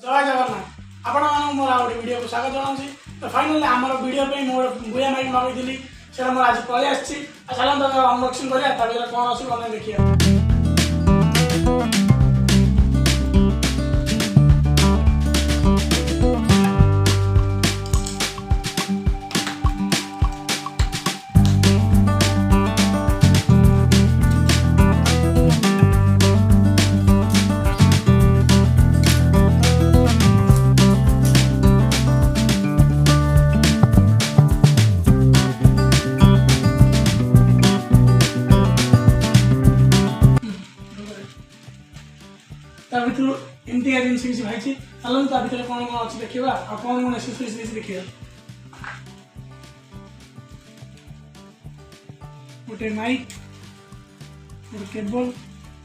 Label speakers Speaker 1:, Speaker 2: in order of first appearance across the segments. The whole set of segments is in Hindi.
Speaker 1: जय जगन्नाथ आपण मोर आ वीडियो को स्वागत जनाऊँगी। तो फाइनली आमर वीडियो पे मोर बुया माइक मगैली से मोर आज पलि आसी चलते अनबॉक्सिंग करा कौन अच्छी कौन देखिए। भर एमती जिन किसी भाई चलते ता भर कौन कौन अच्छी देखा और कौन कौन एक्सेसरीज देखिए। गोटे माइक गोटे केबल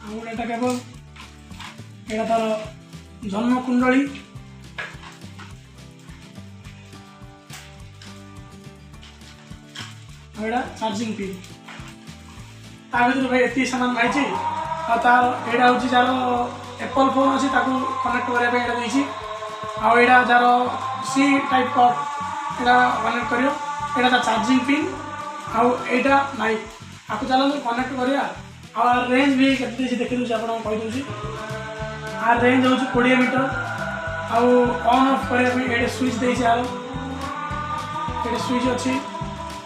Speaker 1: आउ गोटा केबल यहाँ तार जन्म कुंडली चार्जिंग पिन ता भर भाई ये सामान भाई तार यहाँ हूँ जार एप्पल फोन अच्छी कनेक्ट करने आईटा जार सी टाइप कट यहाँ कनेक्ट कर यहाँ चार्जिंग पिन आईटा माइक आपको चलते कनेक्ट करा आ रेंज भी कैसे देखी दूसरी आपको कहीदे आ रेंज हूँ 20 मीटर आउ ऑन ऑफ करने ये स्विच दे यार स्विच अच्छी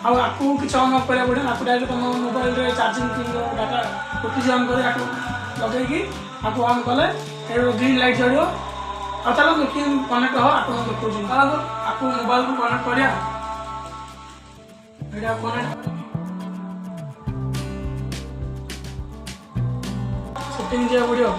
Speaker 1: आपको किसी ऑन ऑफ करा पड़े आपको डायरेक्ट तुम mobile charging pin data OTG on कर लगे आपको ऑन कले ग्रीन लाइट जड़ो और चलो कनेक्ट हो आप देखो चलो आपको मोबाइल को कनेक्ट करा कनेक्ट सेटिंग जा पड़ो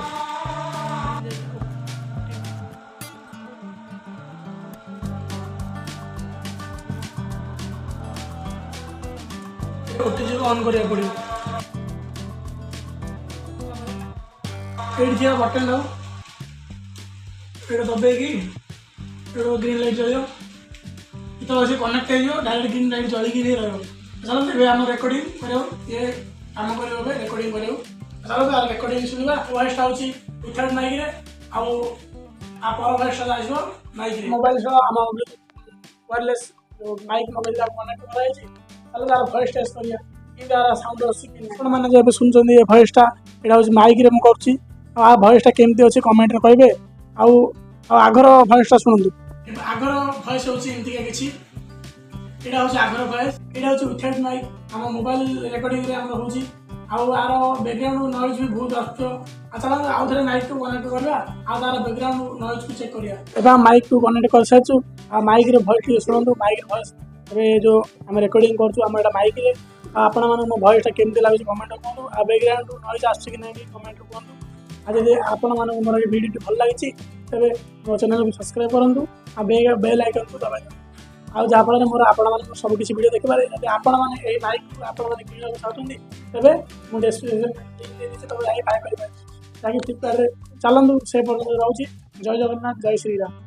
Speaker 1: ओटीजी ऑन करा पड़ो ये बटन दो ये दबे कि ग्रीन लाइट जलो तो अच्छे कनेक्ट हो डायरेक्ट ग्रीन लाइट जलिकी चलो आम रेकर्डिंग कर ये कम कर रेकर्डिंग कर चलो रेकर्डिंग शुणा वॉइस हूँ विथआउट माइक आप वॉइस आसो माइक मोबाइल सह आम वायरलेस माइक मोबाइल कनेक्ट कराई चलो तार वॉइस टेस्ट करा साउंड अच्छी आप शुणुं ये वॉइसटा यहाँ हूँ माइक रे मुझे आ वॉइसटा केमती अच्छे कमेंट रे कहे आगर वॉइसटा शुणु आगर वॉइस होती किसी यहाँ हूँ आगर वॉइस यहाँ हूँ विथआउट माइक आम मोबाइल रेकर्डिंग हूँ आर बैकग्राउंड नॉइज भी बहुत आस चलो आउ थे माइक को कनेक्ट करवा तार बैकग्राउंड नॉइज को चेक करा माइक को कनेक्ट कर सारी आ माइक रे वॉइस शुणु माइक वॉइस ए जो आम रेकर्डिंग कर माइक रे आपण मो वॉइसटा केमती लगे कमेंट कहूँ आ बैकग्राउंड नॉइज आस कमेंट कहूँ आज आपण मानक मोर वीडियो भल लगी तेरे मो चैनल को सब्सक्राइब करूँ आ बेल आइकन को दबाई आज जहाँफल मोर आपण सब किसी वीडियो देखिए जब आपण मैंने माइक आपण मैंने किणा चाहते तेज मुझे डिस्क्रिप्शन तब जाए बाय करेंगे जहाँकि फ्लिपकार्ट चलतु से पर्यटन रोचे। जय जगन्नाथ जय श्रीराम।